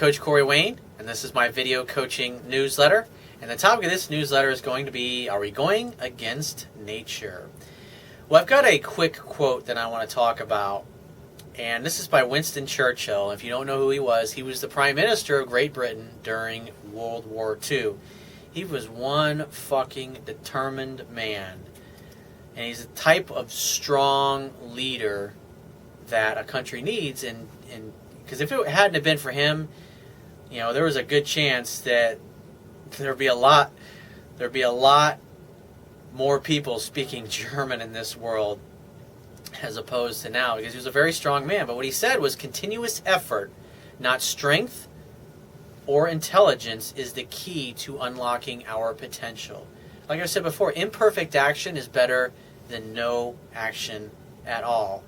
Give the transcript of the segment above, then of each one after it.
Coach Corey Wayne, and this is my video coaching newsletter. And the topic of this newsletter is going to be, are we going against nature? Well, I've got a quick quote that I want to talk about, and this is by Winston Churchill. If you don't know who he was the Prime Minister of Great Britain during World War II. He was one fucking determined man, and he's a type of strong leader that a country needs, and because if it hadn't have been for him, you know, there was a good chance that there'd be a lot more people speaking German in this world as opposed to now, because he was a very strong man. But what he said was continuous effort, not strength or intelligence, is the key to unlocking our potential. Like I said before, imperfect action is better than no action at all.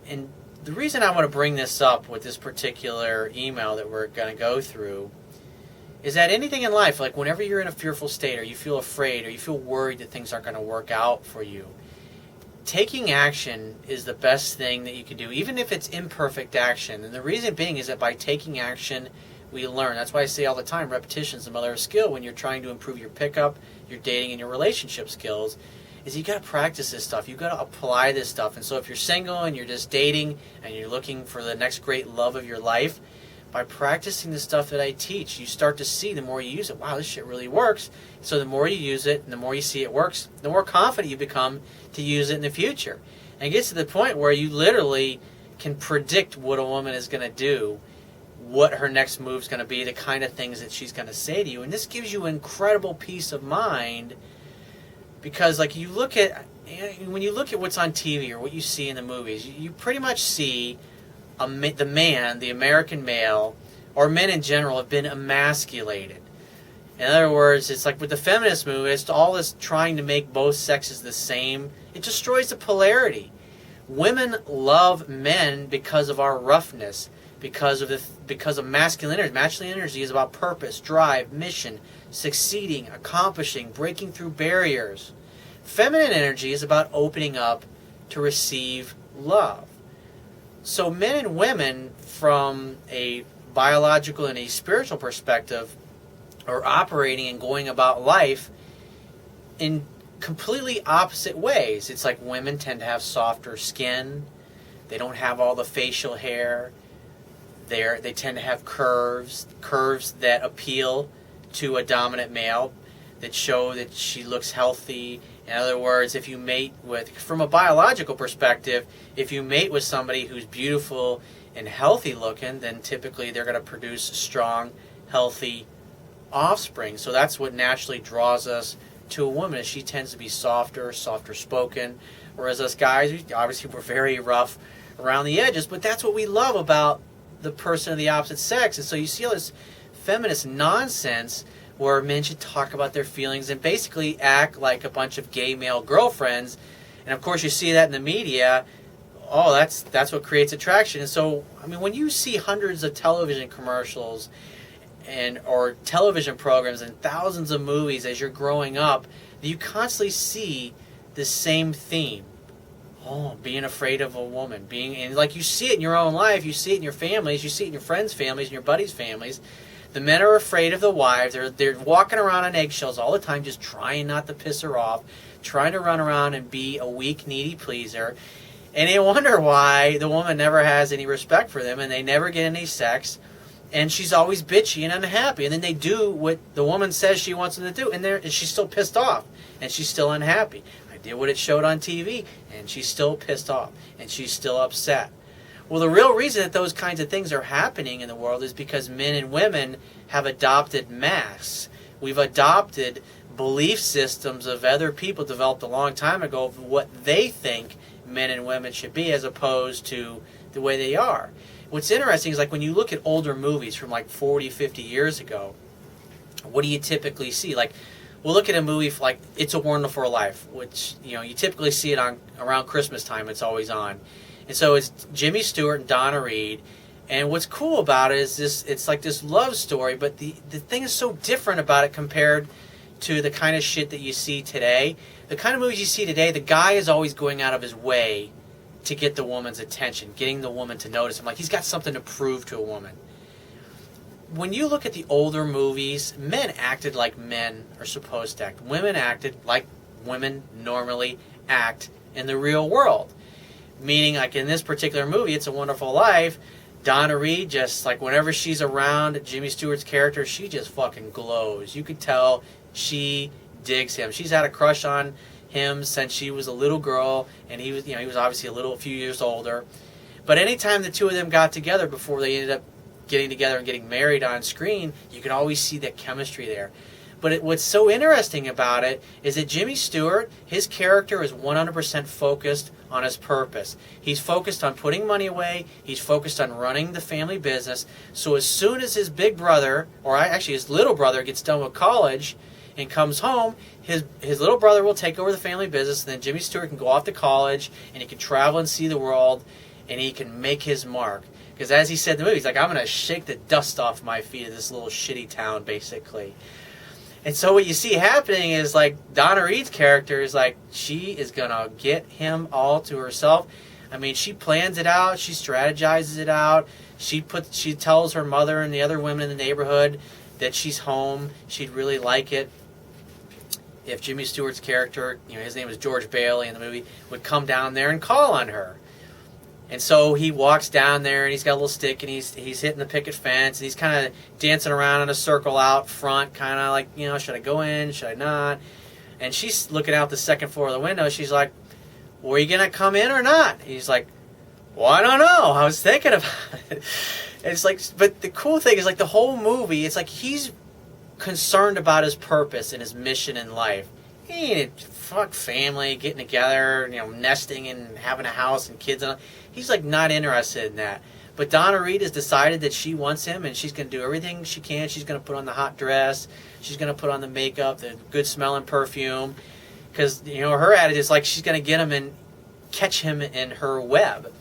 And the reason I want to bring this up with this particular email that we're going to go through is that anything in life, like whenever you're in a fearful state or you feel afraid or you feel worried that things aren't going to work out for you, taking action is the best thing that you can do, even if it's imperfect action. And the reason being is that by taking action, we learn. That's why I say all the time, repetition is the mother of skill when you're trying to improve your pickup, your dating, and your relationship skills. Is you got to practice this stuff. You got to apply this stuff. And so if you're single and you're just dating and you're looking for the next great love of your life, by practicing the stuff that I teach, you start to see the more you use it, wow, this shit really works. So the more you use it and the more you see it works, the more confident you become to use it in the future. And it gets to the point where you literally can predict what a woman is going to do, what her next move is going to be, the kind of things that she's going to say to you. And this gives you incredible peace of mind. Because like when you look at what's on TV or what you see in the movies, you pretty much see the American male, or men in general, have been emasculated. In other words, it's like with the feminist movement, it's all this trying to make both sexes the same. It destroys the polarity. Women love men because of our roughness, because of masculine energy. Masculine energy is about purpose, drive, mission, succeeding, accomplishing, breaking through barriers. Feminine energy is about opening up to receive love. So men and women, from a biological and a spiritual perspective, are operating and going about life in completely opposite ways. It's like women tend to have softer skin. They don't have all the facial hair. They tend to have curves that appeal to a dominant male, that show that she looks healthy. In other words, if you mate with, from a biological perspective, if you mate with somebody who's beautiful and healthy looking, then typically they're going to produce strong, healthy offspring. So that's what naturally draws us to a woman, is she tends to be softer spoken, whereas us guys, obviously we're very rough around the edges, but that's what we love about the person of the opposite sex. And so you see all this feminist nonsense where men should talk about their feelings and basically act like a bunch of gay male girlfriends. And of course you see that in the media. Oh, that's what creates attraction. And so, I mean, when you see hundreds of television commercials or television programs and thousands of movies as you're growing up, you constantly see the same theme. Oh, being afraid of a woman. And like you see it in your own life, you see it in your families, you see it in your friends' families and your buddies' families. The men are afraid of the wives. They're walking around on eggshells all the time, just trying not to piss her off, trying to run around and be a weak, needy pleaser. And they wonder why the woman never has any respect for them and they never get any sex. And she's always bitchy and unhappy. And then they do what the woman says she wants them to do. And she's still pissed off. And she's still unhappy. I did what it showed on TV. And she's still pissed off. And she's still upset. Well, the real reason that those kinds of things are happening in the world is because men and women have adopted masks. We've adopted belief systems of other people developed a long time ago of what they think men and women should be as opposed to the way they are. What's interesting is like when you look at older movies from like 40, 50 years ago, what do you typically see? Like, we'll look at a movie like It's a Wonderful Life, which, you know, you typically see it on around Christmas time. It's always on. And so it's Jimmy Stewart and Donna Reed. And what's cool about it is it's like this love story, but the thing is so different about it compared to the kind of shit that you see today. The kind of movies you see today, the guy is always going out of his way to get the woman's attention, getting the woman to notice him. Like he's got something to prove to a woman. when you look at the older movies, men acted like men are supposed to act. Women acted like women normally act in the real world. Meaning, like in this particular movie, It's a Wonderful Life, Donna Reed, just like whenever she's around Jimmy Stewart's character, she just fucking glows. You could tell she digs him. She's had a crush on him since she was a little girl, and he was, he was obviously a few years older. But anytime the two of them got together before they ended up getting together and getting married on screen, you could always see that chemistry there. But what's so interesting about it is that Jimmy Stewart, his character is 100% focused on his purpose. He's focused on putting money away. He's focused on running the family business. So as soon as his big brother, or actually his little brother, gets done with college and comes home, his little brother will take over the family business, and then Jimmy Stewart can go off to college, and he can travel and see the world, and he can make his mark. Because as he said in the movie, he's like, I'm going to shake the dust off my feet of this little shitty town, basically. And so what you see happening is, like, Donna Reed's character is like, she is going to get him all to herself. I mean, she plans it out. She strategizes it out. She tells her mother and the other women in the neighborhood that she's home. She'd really like it if Jimmy Stewart's character, his name is George Bailey in the movie, would come down there and call on her. And so he walks down there, and he's got a little stick, and he's hitting the picket fence, and he's kind of dancing around in a circle out front, kind of like, should I go in, should I not? And she's looking out the second floor of the window. She's like, well, are you going to come in or not? He's like, well, I don't know. I was thinking about it. And it's like, but the cool thing is, like, the whole movie, it's like he's concerned about his purpose and his mission in life. He ain't fuck family, getting together, nesting and having a house and kids. And he's like not interested in that. But Donna Reed has decided that she wants him, and she's going to do everything she can. She's going to put on the hot dress. She's going to put on the makeup, the good smelling perfume. Because, her attitude is like she's going to get him and catch him in her web.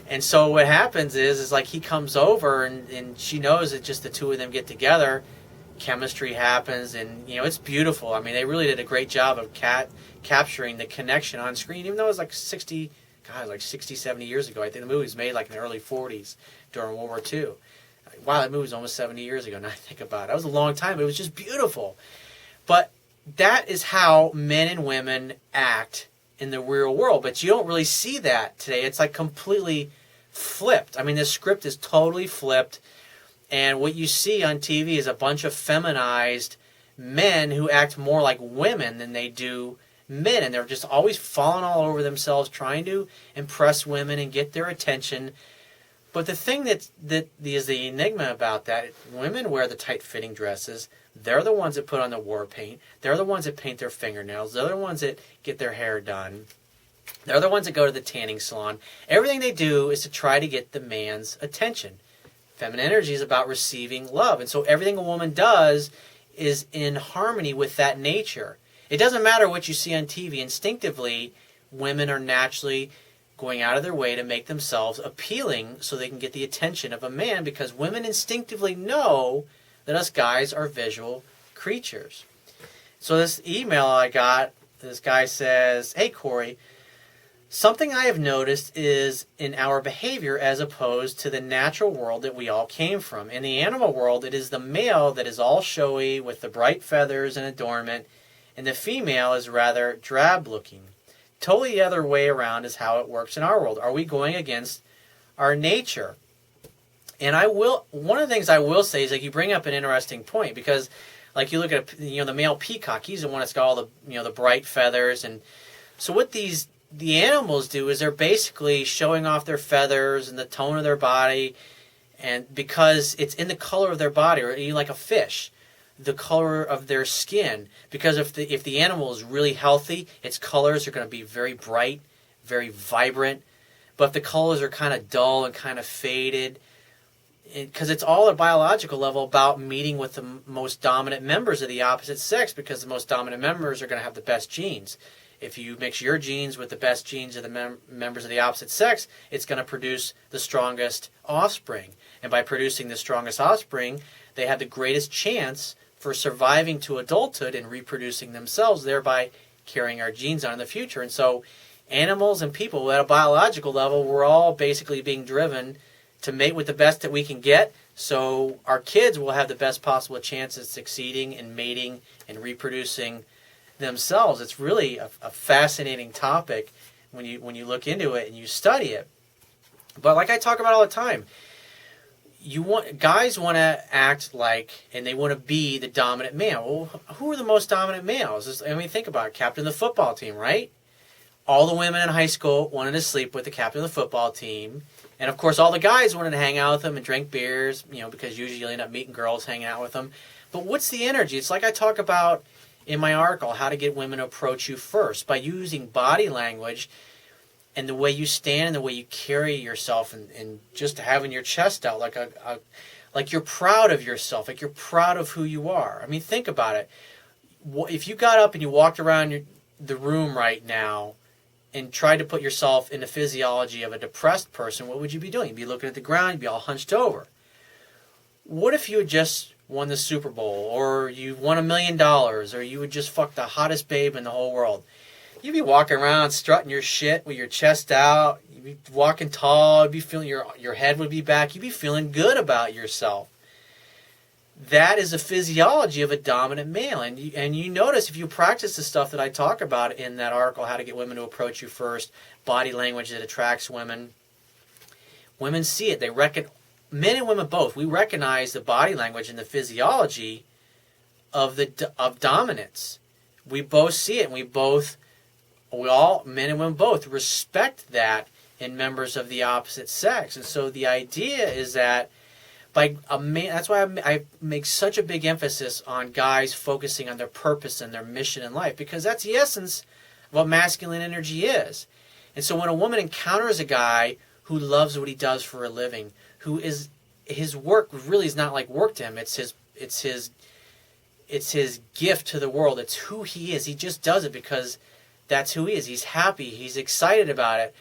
And so what happens is like he comes over, and she knows that just the two of them get together, chemistry happens, and it's beautiful. I mean, they really did a great job of capturing the connection on screen, even though it was like 60, 70 years ago. I think the movie was made like in the early 40s during World War II. Wow, that movie was almost 70 years ago, now I think about it. That was a long time. It was just beautiful. But that is how men and women act in the real world. But you don't really see that today. It's like completely flipped. I mean, the script is totally flipped. And what you see on TV is a bunch of feminized men who act more like women than they do men. And they're just always falling all over themselves, trying to impress women and get their attention. But the thing that is the enigma about that, women wear the tight-fitting dresses. They're the ones that put on the war paint. They're the ones that paint their fingernails. They're the ones that get their hair done. They're the ones that go to the tanning salon. Everything they do is to try to get the man's attention. Feminine energy is about receiving love. And so everything a woman does is in harmony with that nature. It doesn't matter what you see on TV. Instinctively, women are naturally going out of their way to make themselves appealing so they can get the attention of a man, because women instinctively know that us guys are visual creatures. So this email I got, this guy says, hey Corey, something I have noticed is in our behavior as opposed to the natural world that we all came from. In the animal world, it is the male that is all showy with the bright feathers and adornment, and the female is rather drab looking. Totally the other way around is how it works in our world. Are we going against our nature? And one of the things I will say is, like, you bring up an interesting point, because like you look at the male peacock, he's the one that's got all the the bright feathers, and so what the animals do is they're basically showing off their feathers and the tone of their body, and because it's in the color of their body, or like a fish, the color of their skin. Because if the animal is really healthy, its colors are going to be very bright, very vibrant. But if the colors are kind of dull and kind of faded, because it's all at a biological level about meeting with the most dominant members of the opposite sex, because the most dominant members are going to have the best genes. If you mix your genes with the best genes of the members of the opposite sex, it's going to produce the strongest offspring. And by producing the strongest offspring, they have the greatest chance for surviving to adulthood and reproducing themselves, thereby carrying our genes on in the future. And so animals and people at a biological level, we're all basically being driven to mate with the best that we can get So our kids will have the best possible chance at succeeding and mating and reproducing themselves. It's really a fascinating topic when you look into it and you study it. But like I talk about all the time, guys want to act like, and they want to be the dominant male. Well, who are the most dominant males? I mean, think about it. Captain of the football team, right? All the women in high school wanted to sleep with the captain of the football team. And of course, all the guys wanted to hang out with him and drink beers, because usually you end up meeting girls hanging out with them. But what's the energy? It's like I talk about in my article, how to get women to approach you first, by using body language and the way you stand and the way you carry yourself, and just having your chest out like you're proud of yourself, like you're proud of who you are. I mean, think about it. If you got up and you walked around the room right now and tried to put yourself in the physiology of a depressed person, what would you be doing? You'd be looking at the ground, you'd be all hunched over. What if you had just won the Super Bowl, or you won $1 million, or you would just fuck the hottest babe in the whole world? You'd be walking around strutting your shit with your chest out. You'd be walking tall. You'd be feeling your head would be back. You'd be feeling good about yourself. That is a physiology of a dominant male. And you notice, if you practice the stuff that I talk about in that article, How to Get Women to Approach You First, body language that attracts women, women see it. They reckon, men and women both, we recognize the body language and the physiology of dominance. We both see it, and we all, men and women both, respect that in members of the opposite sex. And so the idea is that that's why I make such a big emphasis on guys focusing on their purpose and their mission in life, because that's the essence of what masculine energy is. And so when a woman encounters a guy who loves what he does for a living, who is, his work really is not like work to him, it's his gift to the world, it's who he is. He just does it because that's who he is. He's happy, he's excited about it,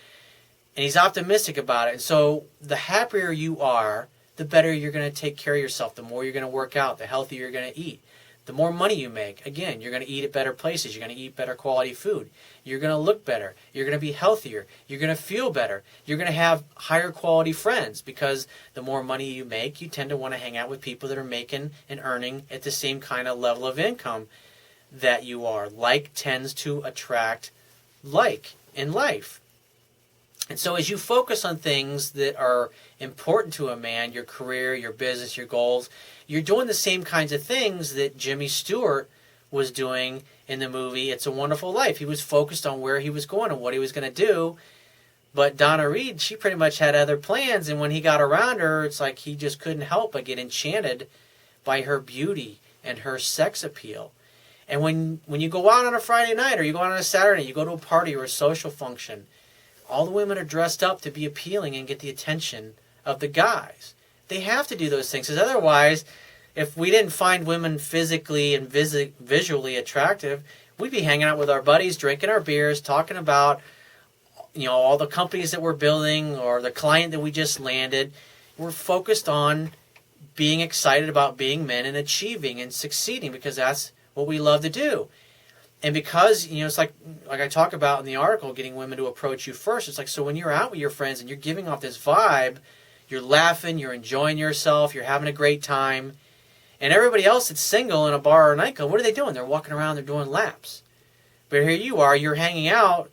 and he's optimistic about it. And so the happier you are, the better you're going to take care of yourself, the more you're going to work out, the healthier you're going to eat, the more money you make. Again, you're going to eat at better places, you're going to eat better quality food, you're going to look better, you're going to be healthier, you're going to feel better, you're going to have higher quality friends, because the more money you make, you tend to want to hang out with people that are making and earning at the same kind of level of income that you are. Like tends to attract like in life. And so as you focus on things that are important to a man, your career, your business, your goals, you're doing the same kinds of things that Jimmy Stewart was doing in the movie It's a Wonderful Life. He was focused on where he was going and what he was going to do. But Donna Reed, she pretty much had other plans, and when he got around her, it's like he just couldn't help but get enchanted by her beauty and her sex appeal. And when you go out on a Friday night, or you go out on a Saturday, you go to a party or a social function, all the women are dressed up to be appealing and get the attention of the guys. They have to do those things, because otherwise, if we didn't find women physically and visually attractive, we'd be hanging out with our buddies, drinking our beers, talking about all the companies that we're building or the client that we just landed. We're focused on being excited about being men and achieving and succeeding, because that's what we love to do. And because, it's like I talk about in the article, getting women to approach you first. It's like, so when you're out with your friends and you're giving off this vibe, you're laughing, you're enjoying yourself, you're having a great time. And everybody else that's single in a bar or a nightclub, what are they doing? They're walking around, they're doing laps. But here you are, you're hanging out,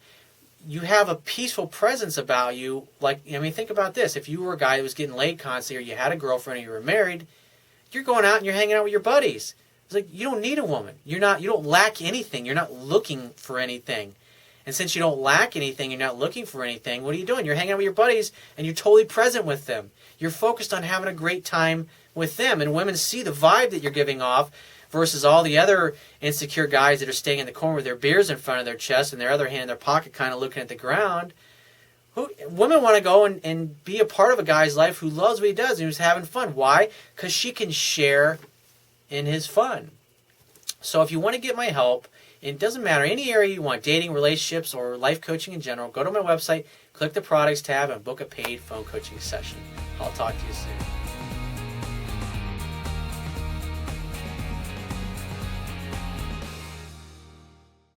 you have a peaceful presence about you. Think about this. If you were a guy that was getting laid constantly, or you had a girlfriend, or you were married, you're going out and you're hanging out with your buddies. It's like, you don't need a woman. You don't lack anything. You're not looking for anything. And since you don't lack anything, you're not looking for anything, what are you doing? You're hanging out with your buddies, and you're totally present with them. You're focused on having a great time with them. And women see the vibe that you're giving off versus all the other insecure guys that are staying in the corner with their beers in front of their chest and their other hand in their pocket kind of looking at the ground. Women want to go and be a part of a guy's life who loves what he does and who's having fun. Why? Because she can share in his fun. So if you want to get my help, it doesn't matter, any area you want, dating, relationships, or life coaching in general, go to my website, click the products tab, and book a paid phone coaching session. I'll talk to you soon.